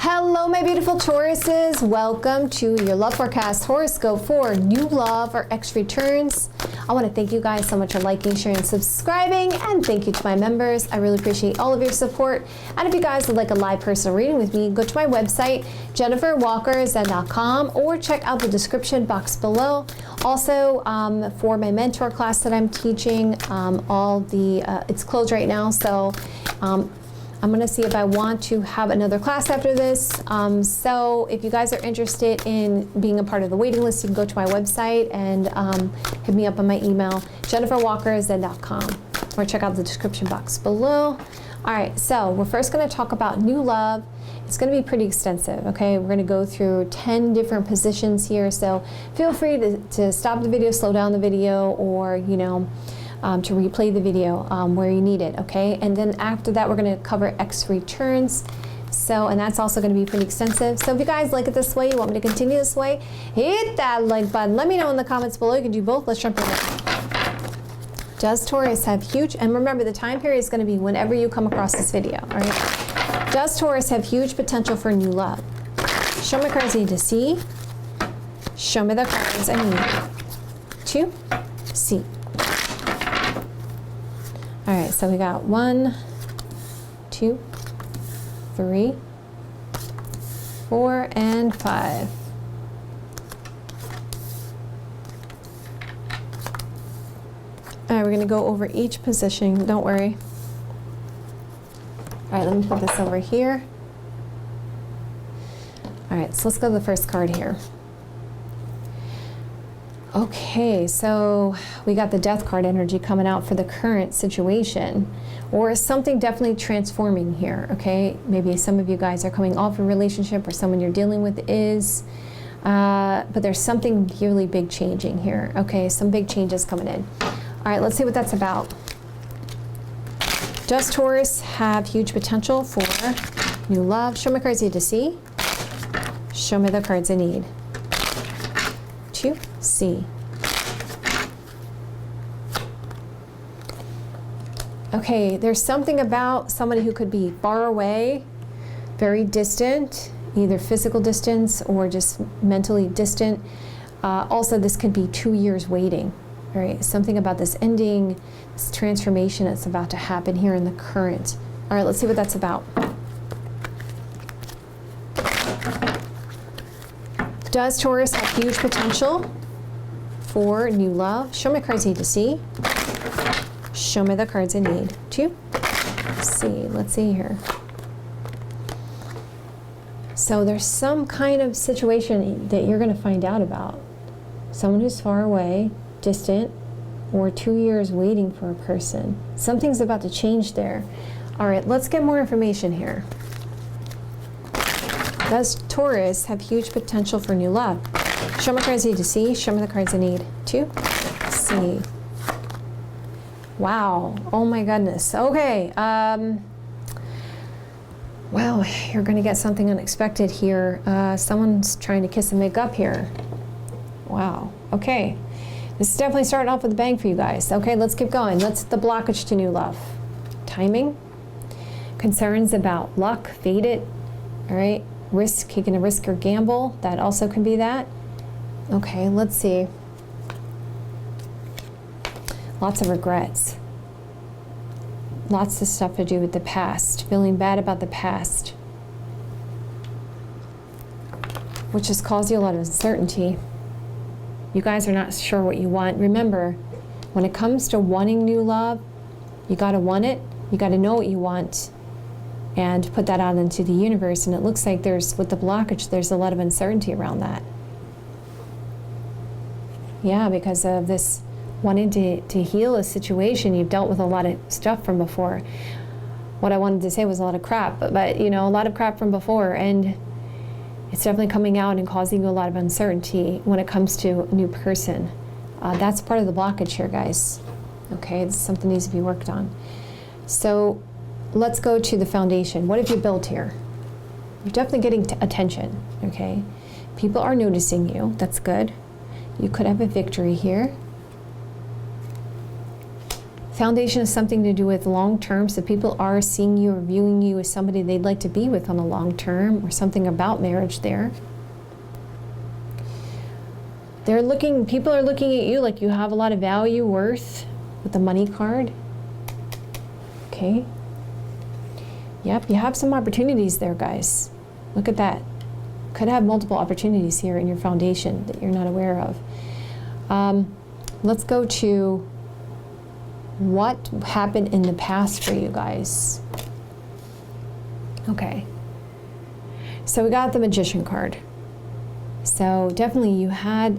Hello, my beautiful Tauruses. Welcome to your love forecast horoscope for new love or X returns. I want to thank you guys so much for liking, sharing, subscribing, and thank you to my members. I really appreciate all of your support. And if you guys would like a live personal reading with me, go to my website, jenniferwalkerzen.com, or check out the description box below. Also, for my mentor class that I'm teaching, it's closed right now, so I'm going to see if I want to have another class after this. So if you guys are interested in being a part of the waiting list, you can go to my website and hit me up on my email, jenniferwalkerzen.com, or check out the description box below. All right, so we're first going to talk about new love. It's going to be pretty extensive, okay? We're going to go through 10 different positions here, so feel free to stop the video, slow down the video, or, to replay the video where you need it, okay? And then after that, we're going to cover X returns. And that's also going to be pretty extensive. So if you guys like it this way, you want me to continue this way, hit that like button. Let me know in the comments below. You can do both. Let's jump in. Does Taurus have huge, and remember the time period is going to be whenever you come across this video, all right? Does Taurus have huge potential for new love? Show me cards I need to see. Show me the cards I need to see. All right, so we got 1, 2, 3, 4, and 5. All right, we're going to go over each position. Don't worry. All right, let me put this over here. All right, so let's go to the first card here. Okay, so we got the death card energy coming out for the current situation, or something definitely transforming here, okay? Maybe some of you guys are coming off a relationship, or someone you're dealing with is, but there's something really big changing here, okay? Some big changes coming in. All right, let's see what that's about. Does Taurus have huge potential for new love? Show me cards I need to see. Show me the cards I need to see. Okay, there's something about somebody who could be far away, very distant, either physical distance or just mentally distant. Also, this could be 2 years waiting. All right, something about this ending, this transformation that's about to happen here in the current. All right, let's see what that's about. Does Taurus have huge potential for new love? Show me cards I need to see. Show me the cards I need to see. Let's see here. So there's some kind of situation that you're going to find out about. Someone who's far away, distant, or 2 years waiting for a person. Something's about to change there. All right, let's get more information here. Does Taurus have huge potential for new love? Show me cards I need to see. Show me the cards I need to see. Wow. Oh my goodness. Okay. Well, you're going to get something unexpected here. Someone's trying to kiss and make up here. Wow. Okay. This is definitely starting off with a bang for you guys. Okay, let's keep going. That's the blockage to new love. Timing. Concerns about luck, fate. All right. Risk, taking a risk or gamble. That also can be that. Okay, let's see. Lots of regrets. Lots of stuff to do with the past. Feeling bad about the past. Which has caused you a lot of uncertainty. You guys are not sure what you want. Remember, when it comes to wanting new love, you got to want it. You got to know what you want and put that out into the universe. And it looks like with the blockage, there's a lot of uncertainty around that. Yeah, because of this wanting to heal a situation, you've dealt with a lot of stuff from before. What I wanted to say was a lot of crap, but a lot of crap from before, and it's definitely coming out and causing you a lot of uncertainty when it comes to a new person. That's part of the blockage here, guys. Okay, it's something that needs to be worked on. So let's go to the foundation. What have you built here? You're definitely getting attention, okay? People are noticing you. That's good. You could have a victory here. Foundation is something to do with long term, so people are seeing you or viewing you as somebody they'd like to be with on a long term, or something about marriage there. People are looking at you like you have a lot of value, worth, with the money card. Okay. Yep, you have some opportunities there, guys. Look at that. Could have multiple opportunities here in your foundation that you're not aware of. Let's go to what happened in the past for you guys. Okay. So we got the Magician card. So definitely you had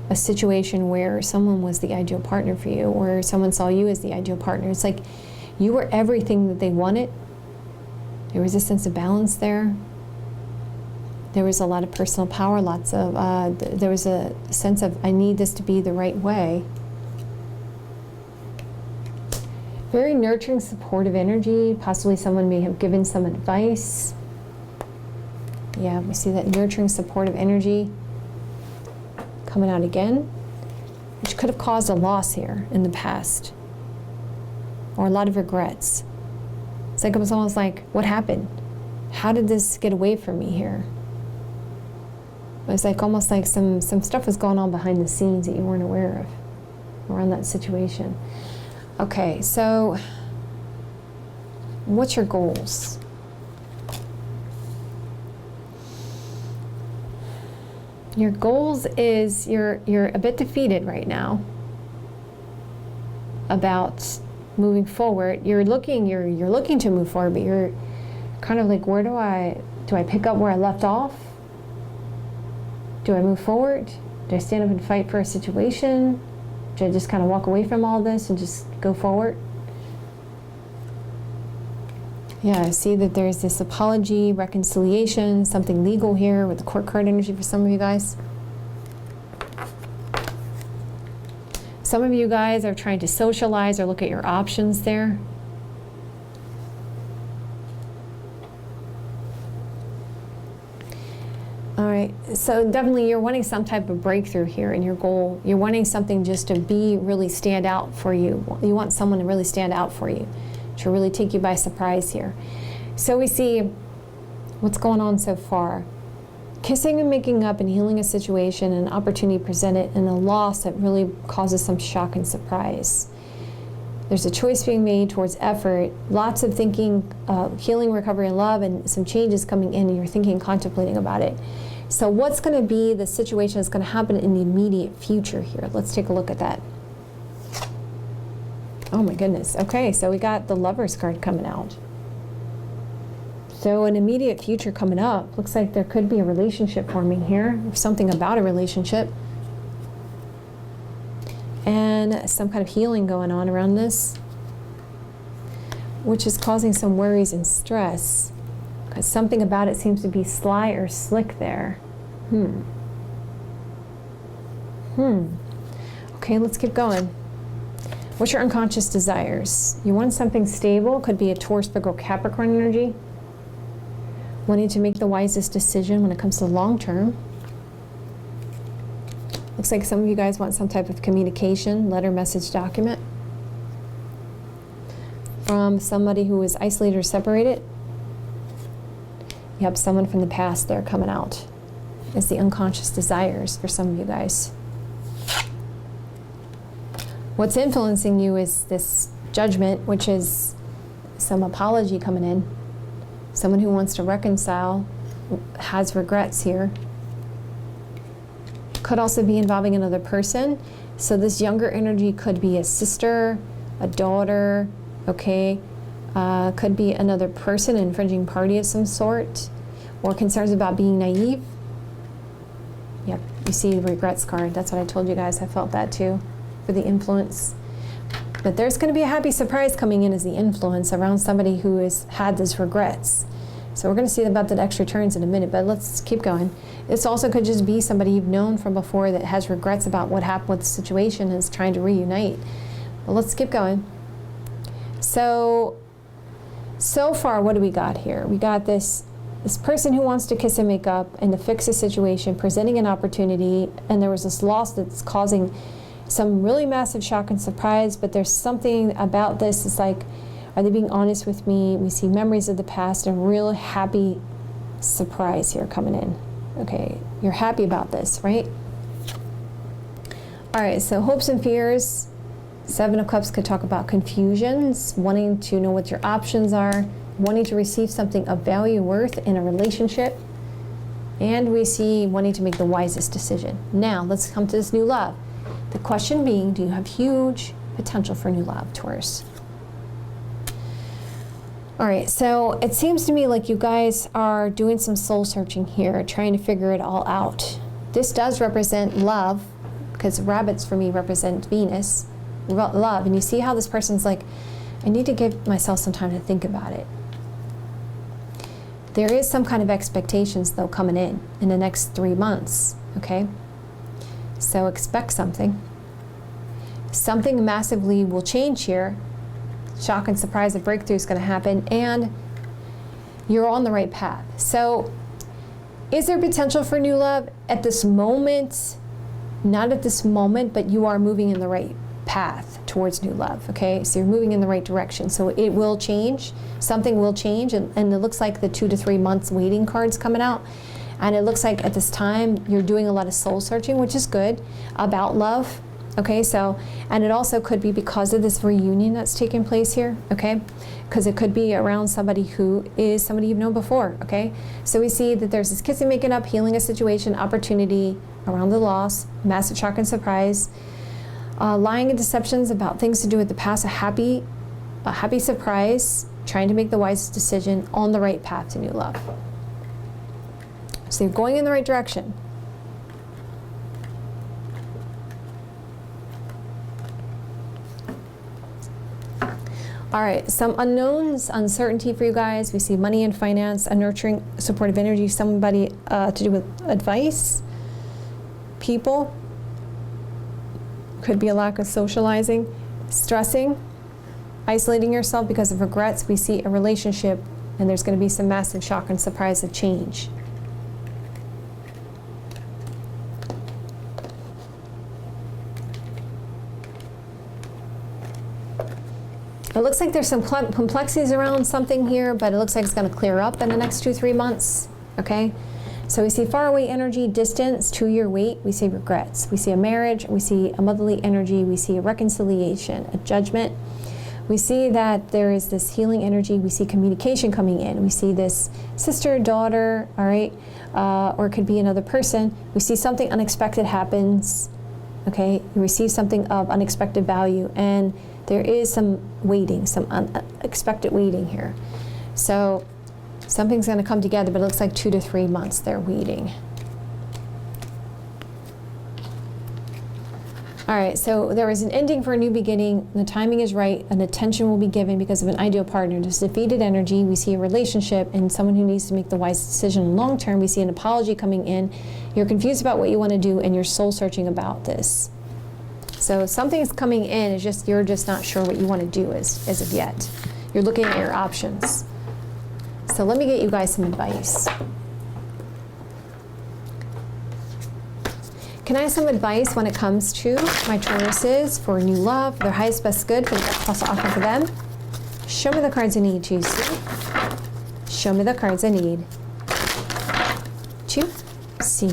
a situation where someone was the ideal partner for you, or someone saw you as the ideal partner. It's like you were everything that they wanted. There was a sense of balance there. There was a lot of personal power, there was a sense of, I need this to be the right way. Very nurturing, supportive energy. Possibly someone may have given some advice. Yeah, we see that nurturing, supportive energy coming out again, which could have caused a loss here in the past, or a lot of regrets. It's like it was almost like, what happened? How did this get away from me here? It was like almost like some stuff was going on behind the scenes that you weren't aware of around that situation. Okay, so what's your goals? Your goals is you're a bit defeated right now about moving forward. You're looking to move forward, but you're kind of like, where do I pick up where I left off? Do I move forward? Do I stand up and fight for a situation? Do I just kind of walk away from all this and just go forward? Yeah, I see that there's this apology, reconciliation, something legal here with the court card energy for some of you guys. Some of you guys are trying to socialize or look at your options there. All right, so definitely you're wanting some type of breakthrough here in your goal. You're wanting something just to really stand out for you. You want someone to really stand out for you, to really take you by surprise here. So we see what's going on so far. Kissing and making up and healing a situation, an opportunity presented, and a loss that really causes some shock and surprise. There's a choice being made towards effort, lots of thinking, healing, recovery, and love, and some changes coming in, and you're thinking, contemplating about it. So what's going to be the situation that's going to happen in the immediate future here? Let's take a look at that. Oh my goodness. Okay, so we got the Lover's card coming out. So an immediate future coming up. Looks like there could be a relationship forming here, or something about a relationship. And some kind of healing going on around this, which is causing some worries and stress, because something about it seems to be sly or slick there. Okay, let's keep going. What's your unconscious desires? You want something stable. Could be a Taurus, Virgo, Capricorn energy. Wanting to make the wisest decision when it comes to long term. Looks like some of you guys want some type of communication, letter, message, document from somebody who is isolated or separated. You have someone from the past there coming out. It's the unconscious desires for some of you guys. What's influencing you is this judgment, which is some apology coming in. Someone who wants to reconcile, has regrets here. Could also be involving another person. So this younger energy could be a sister, a daughter, okay? Could be another person, an infringing party of some sort, or concerns about being naive. Yep, you see the regrets card. That's what I told you guys. I felt that too, for the influence. But there's going to be a happy surprise coming in as the influence around somebody who has had these regrets. So we're going to see about the extra turns in a minute, but let's keep going. This also could just be somebody you've known from before that has regrets about what happened with the situation and is trying to reunite. But let's keep going. So far, what do we got here? We got this person who wants to kiss and make up and to fix a situation, presenting an opportunity, and there was this loss that's causing some really massive shock and surprise, but there's something about this. It's like, are they being honest with me? We see memories of the past and a real happy surprise here coming in. Okay, you're happy about this, right? All right, so hopes and fears. Seven of Cups could talk about confusions, wanting to know what your options are, wanting to receive something of value, worth in a relationship. And we see wanting to make the wisest decision. Now, let's come to this new love. The question being, do you have huge potential for new love, Taurus? All right, so it seems to me like you guys are doing some soul searching here, trying to figure it all out. This does represent love, because rabbits for me represent Venus, love. And you see how this person's like, I need to give myself some time to think about it. There is some kind of expectations, though, coming in the next 3 months, okay? So expect something. Something massively will change here. Shock and surprise, a breakthrough is going to happen, and you're on the right path. So is there potential for new love at this moment? Not at this moment, but you are moving in the right path towards new love, okay? So you're moving in the right direction. So it will change. Something will change, and it looks like the 2 to 3 months waiting card's coming out. And it looks like at this time you're doing a lot of soul searching, which is good, about love. Okay, so, and it also could be because of this reunion that's taking place here, okay? Because it could be around somebody who is somebody you've known before, okay? So we see that there's this kissing, making up, healing a situation, opportunity around the loss, massive shock and surprise, lying and deceptions about things to do with the past, a happy surprise, trying to make the wisest decision, on the right path to new love. So you're going in the right direction. All right, some unknowns, uncertainty for you guys. We see money and finance, a nurturing, supportive energy, somebody to do with advice, people. Could be a lack of socializing, stressing, isolating yourself because of regrets. We see a relationship, and there's going to be some massive shock and surprise of change. It looks like there's some complexities around something here, but it looks like it's going to clear up in the next 2-3 months, okay? So we see faraway energy, distance, 2-year wait. We see regrets. We see a marriage. We see a motherly energy. We see a reconciliation, a judgment. We see that there is this healing energy. We see communication coming in. We see this sister, daughter, all right? Or it could be another person. We see something unexpected happens, okay? You receive something of unexpected value, and there is some waiting, some unexpected waiting here. So something's going to come together, but it looks like 2 to 3 months they're waiting. All right, so there is an ending for a new beginning. The timing is right, and attention will be given because of an ideal partner. There's defeated energy. We see a relationship and someone who needs to make the wise decision long term. We see an apology coming in. You're confused about what you want to do, and you're soul searching about this. So something's coming in, it's just you're just not sure what you want to do as of yet. You're looking at your options. So let me get you guys some advice. Can I have some advice when it comes to my Tauruses for new love, their highest best good, for the best possible outcome for them? Show me the cards I need to see. Show me the cards I need to see.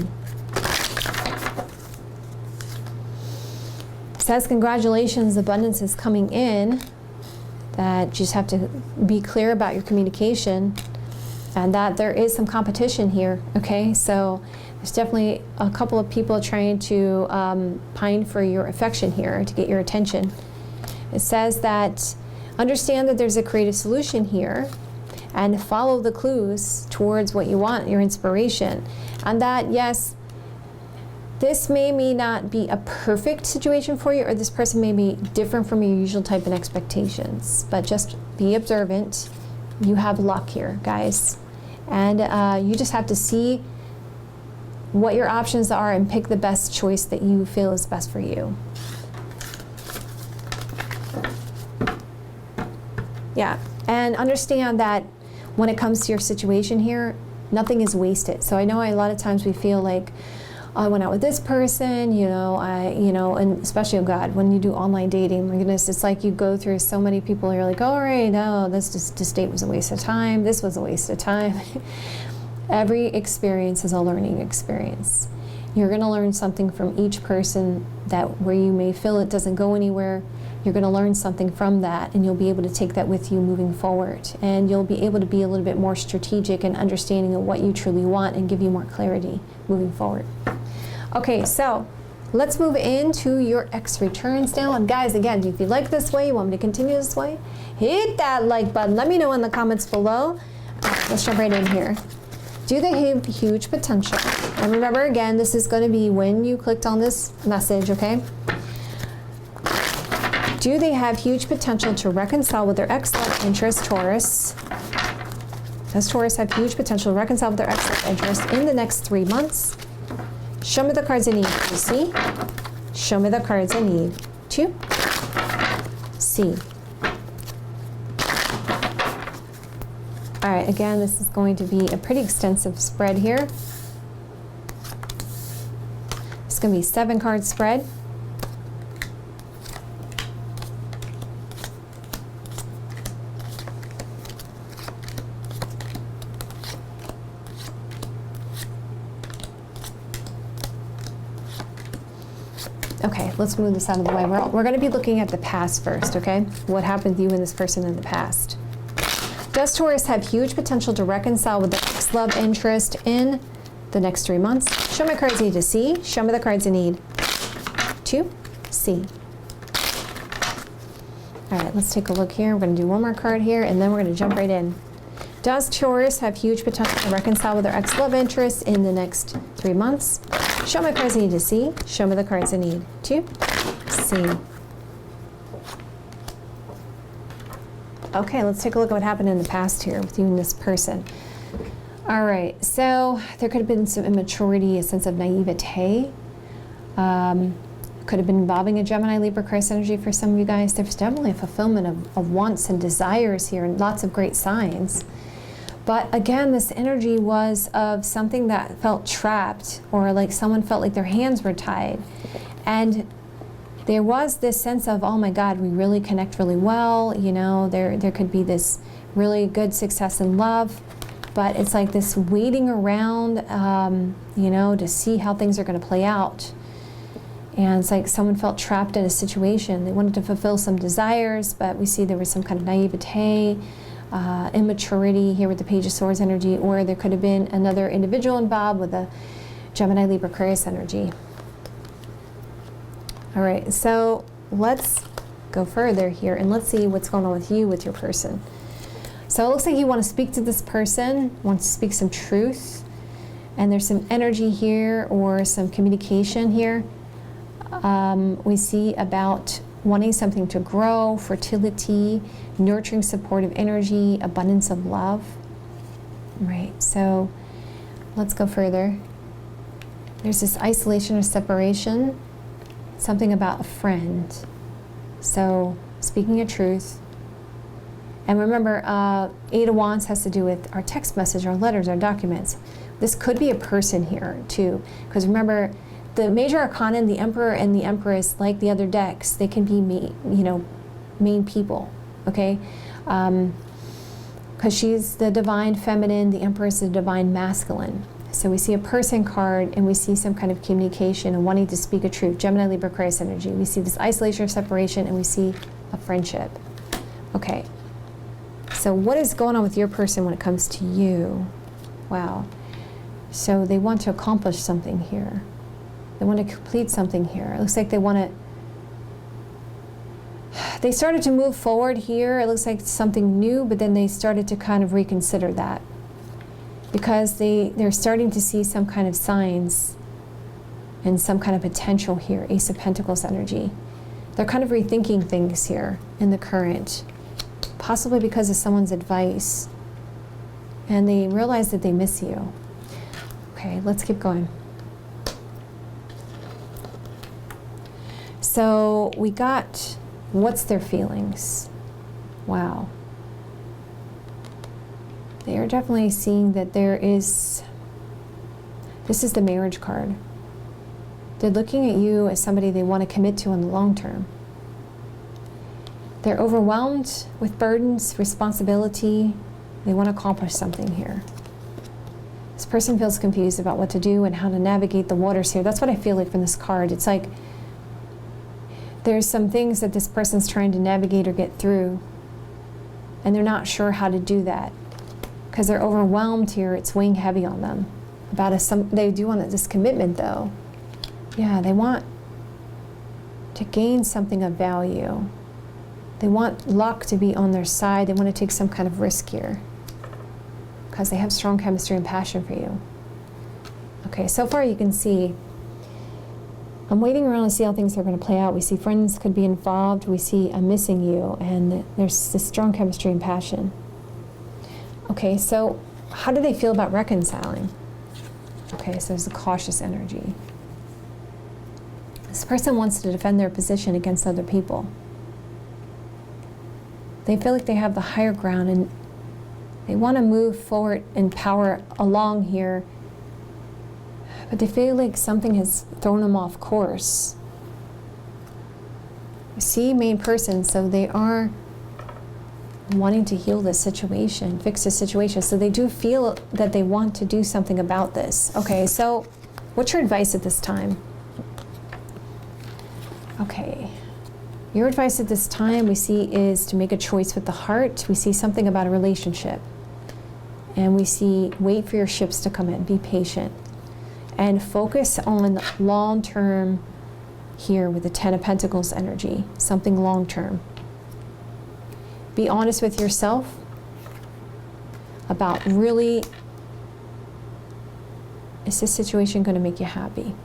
Says congratulations, abundance is coming in, that you just have to be clear about your communication, and that there is some competition here, okay? So there's definitely a couple of people trying to pine for your affection here, to get your attention. It says that understand that there's a creative solution here, and follow the clues towards what you want, your inspiration, and that, yes, this may not be a perfect situation for you, or this person may be different from your usual type of expectations, but just be observant. You have luck here, guys. And you just have to see what your options are and pick the best choice that you feel is best for you. Yeah, and understand that when it comes to your situation here, nothing is wasted. So I know a lot of times we feel like, I went out with this person, and especially, oh God, when you do online dating, my goodness, it's like you go through so many people, you're like, all right, no, this date was a waste of time, this was a waste of time. Every experience is a learning experience. You're going to learn something from each person, that where you may feel it doesn't go anywhere, you're going to learn something from that, and you'll be able to take that with you moving forward. And you'll be able to be a little bit more strategic and understanding of what you truly want, and give you more clarity moving forward. Okay, so let's move into your X returns now. And guys, again, if you like this way, you want me to continue this way, hit that like button. Let me know in the comments below. Let's jump right in here. Do they have huge potential? And remember, again, this is going to be when you clicked on this message, okay? Do they have huge potential to reconcile with their ex-love interest, Taurus? Does Taurus have huge potential to reconcile with their ex-love interest in the next 3 months? Show me the cards I need to see. Show me the cards I need to see. All right, again, this is going to be a pretty extensive spread here. It's going to be a 7-card spread. Okay, let's move this out of the way. We're going to be looking at the past first, okay? What happened to you and this person in the past? Does Taurus have huge potential to reconcile with the ex-love interest in the next 3 months? Show me the cards I need to see. Show me the cards I need to see. All right, let's take a look here. We're going to do one more card here, and then we're going to jump right in. Does Taurus have huge potential to reconcile with their ex-love interest in the next 3 months? Show me the cards I need to see. Show me the cards I need to see. Okay, let's take a look at what happened in the past here with you and this person. All right, so there could have been some immaturity, a sense of naivete. Could have been involving a Gemini, Libra, Christ energy for some of you guys. There's definitely a fulfillment of wants and desires here, and lots of great signs. But again, this energy was of something that felt trapped, or like someone felt like their hands were tied. And there was this sense of, oh my God, we really connect really well. There could be this really good success in love, but it's like this waiting around, to see how things are going to play out. And it's like someone felt trapped in a situation. They wanted to fulfill some desires, but we see there was some kind of naivete, immaturity here with the Page of Swords energy, or there could have been another individual involved with a Gemini, Libra, Aquarius energy. All right, so let's go further here and let's see what's going on with you, with your person. So it looks like you want to speak to this person, want to speak some truth, and there's some energy here or some communication here. We see about wanting something to grow, fertility, nurturing, supportive energy, abundance of love. Right, so let's go further. There's this isolation or separation, something about a friend. So speaking your truth. And remember, 8 of Wands has to do with our text message, our letters, our documents. This could be a person here too, because remember, the major arcana, the Emperor and the Empress, like the other decks, they can be main people, okay? Because she's the divine feminine, the Empress is the divine masculine. So we see a person card, and we see some kind of communication and wanting to speak a truth. Gemini, Libra, Aquarius energy. We see this isolation or separation, and we see a friendship. Okay. So what is going on with your person when it comes to you? Wow. So they want to accomplish something here. They want to complete something here. It looks like they started to move forward here. It looks like something new, but then they started to kind of reconsider that, because they're starting to see some kind of signs and some kind of potential here. Ace of Pentacles energy. They're kind of rethinking things here in the current, possibly because of someone's advice, and they realize that they miss you. Okay, let's keep going. So we got, what's their feelings? Wow. They are definitely seeing that there is, this is the marriage card. They're looking at you as somebody they want to commit to in the long term. They're overwhelmed with burdens, responsibility. They want to accomplish something here. This person feels confused about what to do and how to navigate the waters here. That's what I feel like from this card. It's like there's some things that this person's trying to navigate or get through, and they're not sure how to do that because they're overwhelmed here. It's weighing heavy on them. They do want this commitment, though. Yeah, they want to gain something of value. They want luck to be on their side. They want to take some kind of risk here because they have strong chemistry and passion for you. Okay, so far you can see, I'm waiting around to see how things are going to play out. We see friends could be involved. We see I'm missing you, and there's this strong chemistry and passion. Okay, so how do they feel about reconciling? Okay, so there's a cautious energy. This person wants to defend their position against other people. They feel like they have the higher ground and they want to move forward in power along here, but they feel like something has thrown them off course. You see, main person, so they are wanting to heal this situation, fix this situation. So they do feel that they want to do something about this. Okay, so what's your advice at this time? Okay. Your advice at this time we see is to make a choice with the heart. We see something about a relationship. And we see wait for your ships to come in. Be patient. And focus on long-term here with the Ten of Pentacles energy. Something long-term. Be honest with yourself about really, is this situation going to make you happy?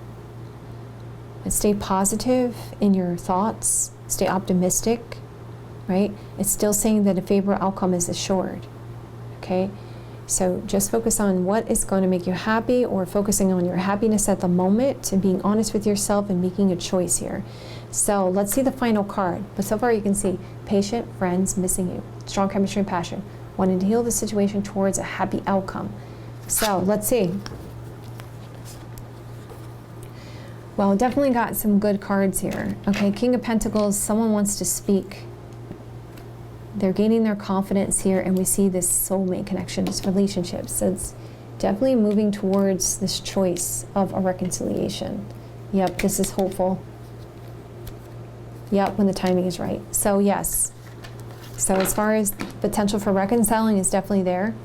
And stay positive in your thoughts. Stay optimistic, right? It's still saying that a favorable outcome is assured, okay? So just focus on what is going to make you happy, or focusing on your happiness at the moment and being honest with yourself and making a choice here. So let's see the final card. But so far you can see patient, friends, missing you, strong chemistry and passion, wanting to heal the situation towards a happy outcome. So let's see. Well, definitely got some good cards here. Okay, King of Pentacles, someone wants to speak. They're gaining their confidence here, and we see this soulmate connection, this relationship. So it's definitely moving towards this choice of a reconciliation. Yep, this is hopeful. Yep, when the timing is right. So yes. So as far as potential for reconciling is definitely there.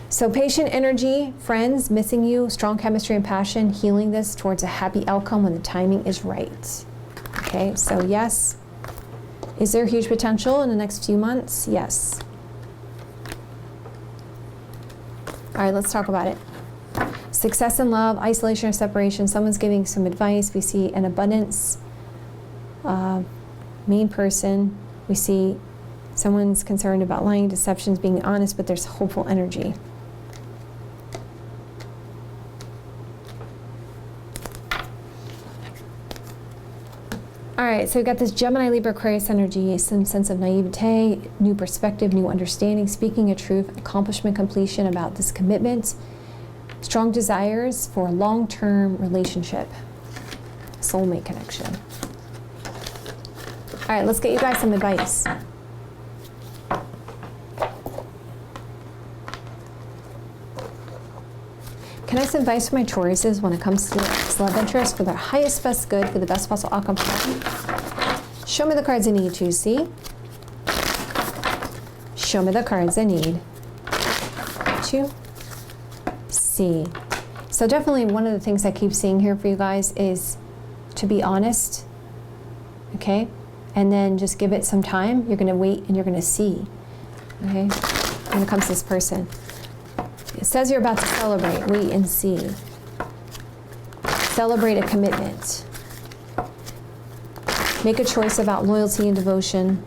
So patient energy, friends, missing you, strong chemistry and passion, healing this towards a happy outcome when the timing is right. Okay, so yes. Is there huge potential in the next few months? Yes. All right, let's talk about it. Success in love, isolation or separation. Someone's giving some advice. We see an abundance. Main person. We see someone's concerned about lying, deceptions, being honest, but there's hopeful energy. All right, so we've got this Gemini, Libra, Aquarius energy, some sense of naivete, new perspective, new understanding, speaking a truth, accomplishment, completion about this commitment, strong desires for a long-term relationship, soulmate connection. All right, let's get you guys some advice. Can I have some advice for my Tauruses when it comes to love interest for their highest best good, for the best possible outcome? Show me the cards I need to see. Show me the cards I need to see. So definitely one of the things I keep seeing here for you guys is to be honest, okay? And then just give it some time. You're going to wait and you're going to see, okay? When it comes to this person. It says you're about to celebrate. Wait and see. Celebrate a commitment. Make a choice about loyalty and devotion.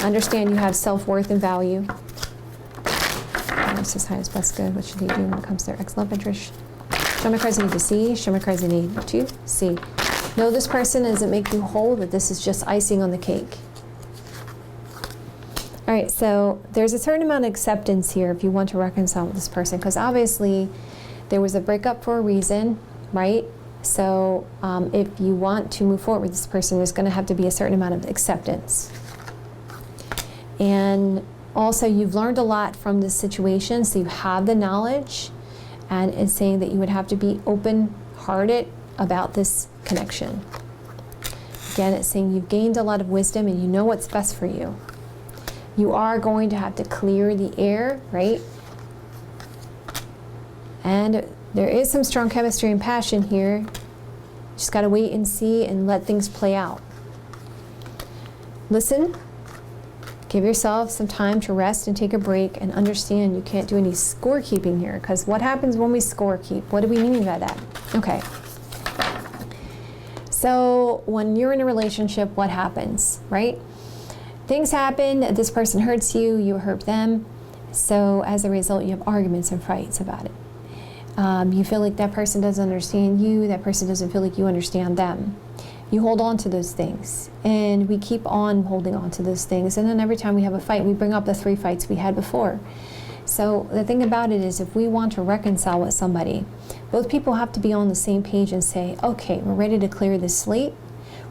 Understand you have self-worth and value. What's his highest best good? What should he do when it comes to their ex-love interest? Show me cards I need to see. Show me cards I need to see. No, this person doesn't make you whole, but this is just icing on the cake. All right, so there's a certain amount of acceptance here if you want to reconcile with this person, because obviously there was a breakup for a reason, right? So if you want to move forward with this person, there's going to have to be a certain amount of acceptance. And also, you've learned a lot from this situation, so you have the knowledge, and it's saying that you would have to be open-hearted about this connection. Again, it's saying you've gained a lot of wisdom and you know what's best for you. You are going to have to clear the air, right? And there is some strong chemistry and passion here. Just got to wait and see and let things play out. Listen. Give yourself some time to rest and take a break, and understand you can't do any scorekeeping here, because what happens when we scorekeep? What do we mean by that? Okay. So when you're in a relationship, what happens, right? Things happen, this person hurts you, you hurt them. So as a result, you have arguments and fights about it. You feel like that person doesn't understand you, that person doesn't feel like you understand them. You hold on to those things, and we keep on holding on to those things, and then every time we have a fight, we bring up the 3 fights we had before. So the thing about it is, if we want to reconcile with somebody, both people have to be on the same page and say, okay, we're ready to clear this slate,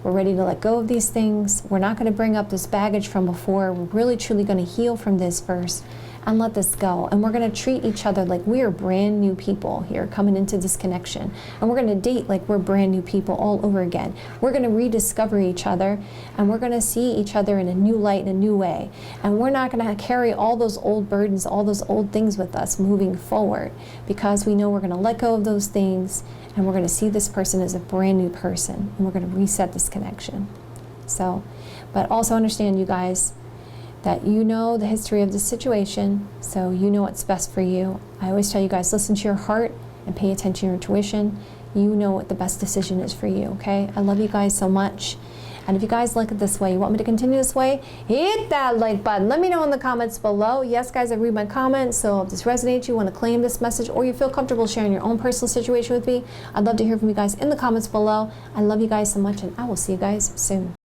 we're ready to let go of these things, we're not going to bring up this baggage from before, we're really truly going to heal from this first and let this go. And we're going to treat each other like we are brand new people here coming into this connection. And we're going to date like we're brand new people all over again. We're going to rediscover each other, and we're going to see each other in a new light, in a new way. And we're not going to carry all those old burdens, all those old things with us moving forward, because we know we're going to let go of those things, and we're going to see this person as a brand new person, and we're going to reset this connection. So, but also understand, you guys, that you know the history of this situation, so you know what's best for you. I always tell you guys, listen to your heart and pay attention to your intuition. You know what the best decision is for you, okay? I love you guys so much. And if you guys like it this way, you want me to continue this way, hit that like button. Let me know in the comments below. Yes, guys, I read my comments, so if this resonates, you want to claim this message, or you feel comfortable sharing your own personal situation with me, I'd love to hear from you guys in the comments below. I love you guys so much, and I will see you guys soon.